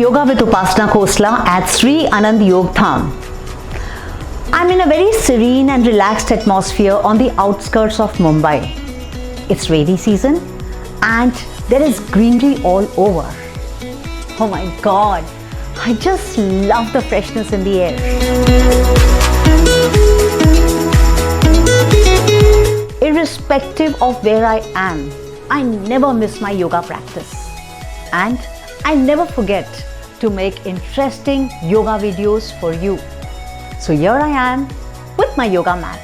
Yoga with Upasana Khosla at Sri Anand Yog Dham. I'm in a very serene and relaxed atmosphere on the outskirts of Mumbai. It's rainy season and there is greenery all over. Oh my God, I just love the freshness in the air. Irrespective of where I am, I never miss my yoga practice. And I never forget to make interesting yoga videos for you. So here I am with my yoga mat.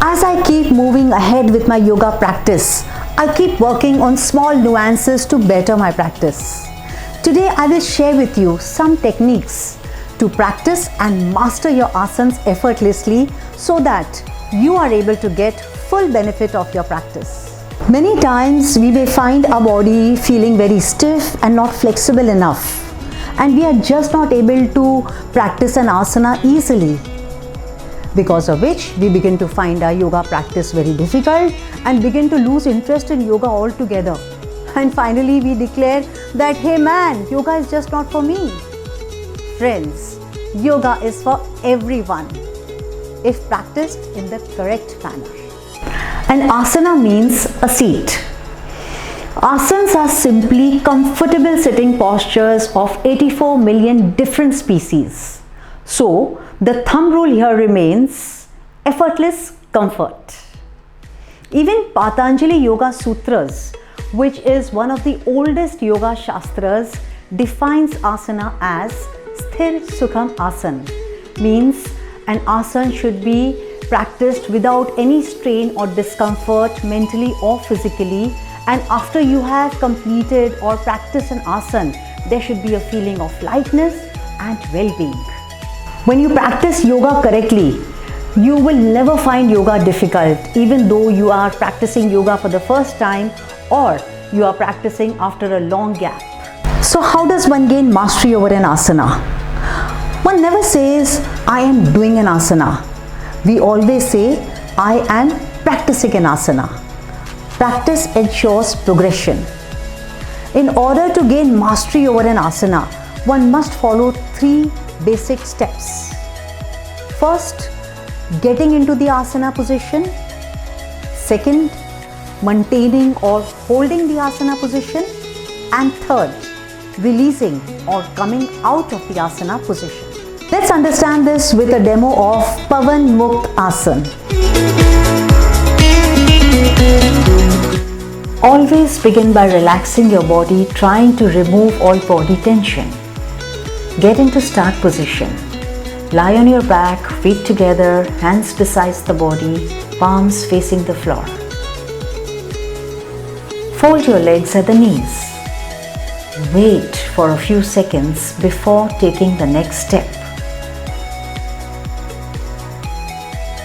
As I keep moving ahead with my yoga practice, I keep working on small nuances to better my practice. Today I will share with you some techniques to practice and master your asanas effortlessly so that you are able to get full benefit of your practice. Many times we may find our body feeling very stiff and not flexible enough, and we are just not able to practice an asana easily, because of which we begin to find our yoga practice very difficult and begin to lose interest in yoga altogether. And finally we declare that, hey man, yoga is just not for me. Friends, yoga is for everyone if practiced in the correct manner. An asana means a seat. Asanas are simply comfortable sitting postures of 84 million different species. So, the thumb rule here remains effortless comfort. Even Patanjali Yoga Sutras, which is one of the oldest yoga shastras, defines asana as Sthir Sukham Asan, means an asana should be practiced without any strain or discomfort mentally or physically, and after you have completed or practiced an asana, there should be a feeling of lightness and well-being. When you practice yoga correctly, you will never find yoga difficult, even though you are practicing yoga for the first time or you are practicing after a long gap. So how does one gain mastery over an asana? One never says, I am doing an asana. We always say, I am practicing an asana. Practice ensures progression. In order to gain mastery over an asana, one must follow 3 basic steps. First, getting into the asana position. Second, maintaining or holding the asana position. And third, releasing or coming out of the asana position. Let's understand this with a demo of Pavan Mukta Asana. Always begin by relaxing your body, trying to remove all body tension. Get into start position. Lie on your back, feet together, hands beside the body, palms facing the floor. Fold your legs at the knees. Wait for a few seconds before taking the next step.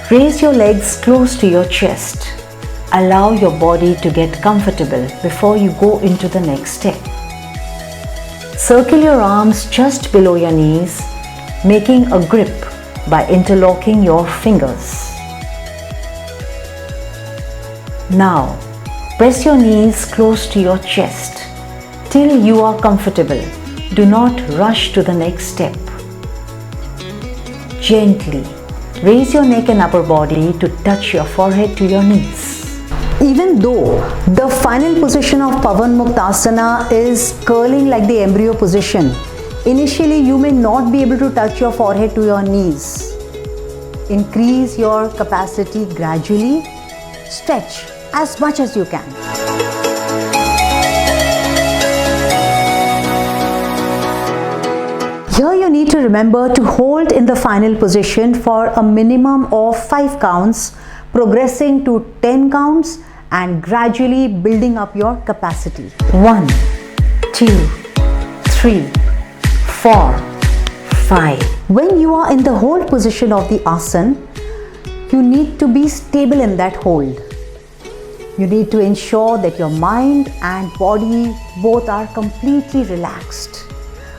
Raise your legs close to your chest. Allow your body to get comfortable before you go into the next step. Circle your arms just below your knees, making a grip by interlocking your fingers. Now, press your knees close to your chest till you are comfortable. Do not rush to the next step. Gently raise your neck and upper body to touch your forehead to your knees. Even though the final position of Pavan Mukta Asana is curling like the embryo position, initially you may not be able to touch your forehead to your knees. Increase your capacity gradually. Stretch as much as you can. Here you need to remember to hold in the final position for a minimum of 5 counts, progressing to 10 counts and gradually building up your capacity. 1, 2, 3, 4, 5. When you are in the hold position of the asana, you need to be stable in that hold. You need to ensure that your mind and body both are completely relaxed.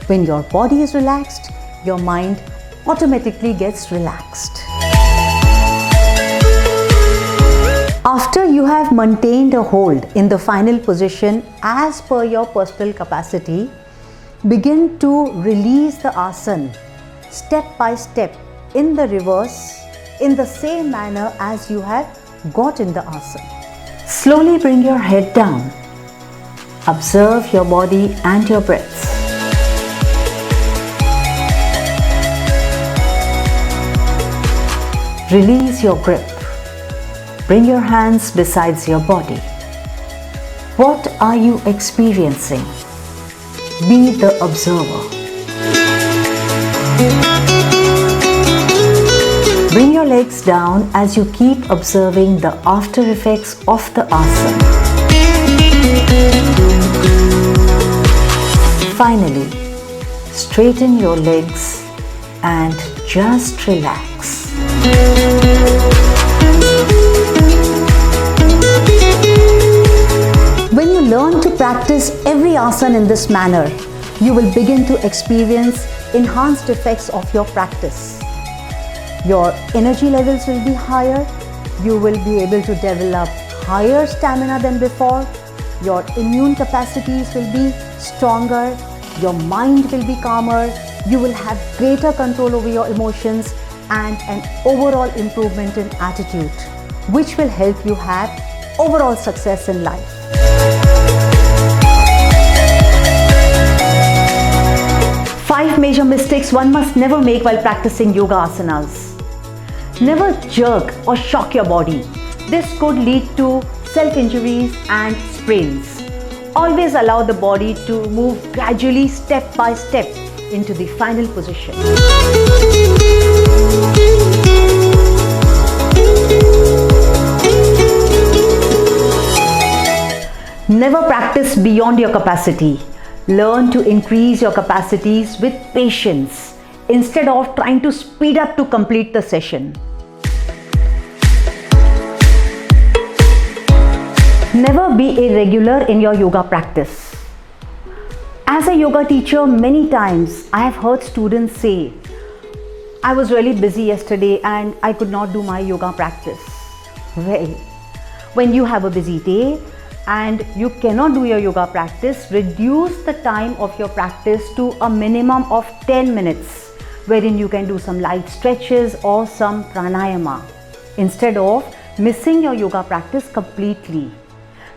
When your body is relaxed, your mind automatically gets relaxed. After you have maintained a hold in the final position as per your personal capacity, Begin to release the asana step by step in the reverse in the same manner as you have got in the asana. Slowly bring your head down. Observe your body and your breaths. Release your grip. Bring your hands beside your body. What are you experiencing? Be the observer. Bring your legs down as you keep observing the after effects of the asana. Finally, straighten your legs and just relax. When you learn to practice every asana in this manner, you will begin to experience enhanced effects of your practice. Your energy levels will be higher, you will be able to develop higher stamina than before, your immune capacities will be stronger, your mind will be calmer, you will have greater control over your emotions and an overall improvement in attitude, which will help you have overall success in life. Five major mistakes one must never make while practicing yoga asanas. Never jerk or shock your body. This could lead to self-injuries and sprains. Always allow the body to move gradually, step by step, into the final position. Never practice beyond your capacity. Learn to increase your capacities with patience instead of trying to speed up to complete the session. Never be irregular in your yoga practice. As a yoga teacher, many times I have heard students say, I was really busy yesterday and I could not do my yoga practice. Well, when you have a busy day and you cannot do your yoga practice, reduce the time of your practice to a minimum of 10 minutes, wherein you can do some light stretches or some pranayama, instead of missing your yoga practice completely.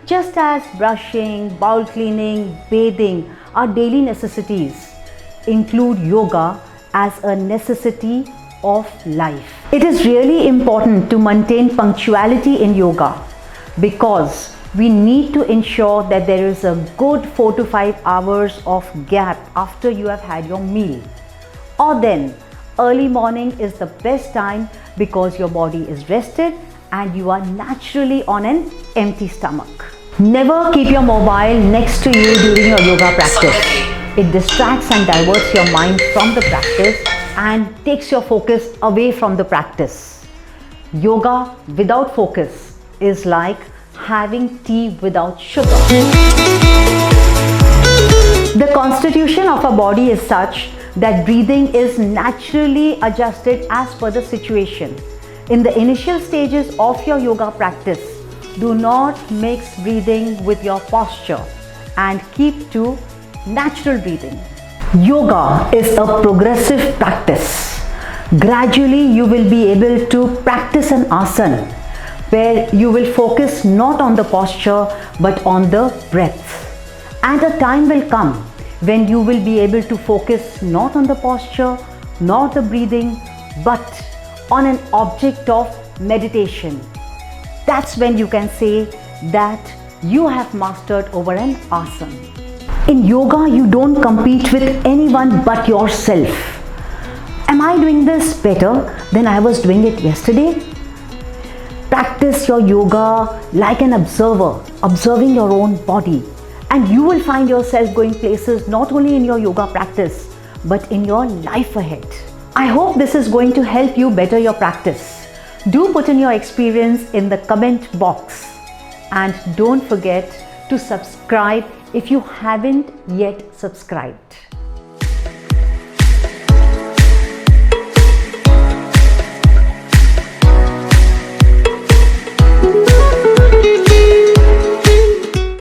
Just as brushing, bowel cleaning, bathing are daily necessities, include yoga as a necessity of life. It is really important to maintain punctuality in yoga because we need to ensure that there is a good 4 to 5 hours of gap after you have had your meal. Or then, early morning is the best time because your body is rested and you are naturally on an empty stomach. Never keep your mobile next to you during your yoga practice. It distracts and diverts your mind from the practice and takes your focus away from the practice. Yoga without focus is like having tea without sugar. The constitution of a body is such that breathing is naturally adjusted as per the situation. In the initial stages of your yoga practice, do not mix breathing with your posture and keep to natural breathing. Yoga is a progressive practice. Gradually, you will be able to practice an asana where you will focus not on the posture but on the breath. And a time will come when you will be able to focus not on the posture, nor the breathing, but on an object of meditation. That's when you can say that you have mastered over an asana. In yoga, you don't compete with anyone but yourself. Am I doing this better than I was doing it yesterday? Practice your yoga like an observer, observing your own body, and you will find yourself going places not only in your yoga practice but in your life ahead. I hope this is going to help you better your practice. Do put in your experience in the comment box and don't forget to subscribe if you haven't yet subscribed.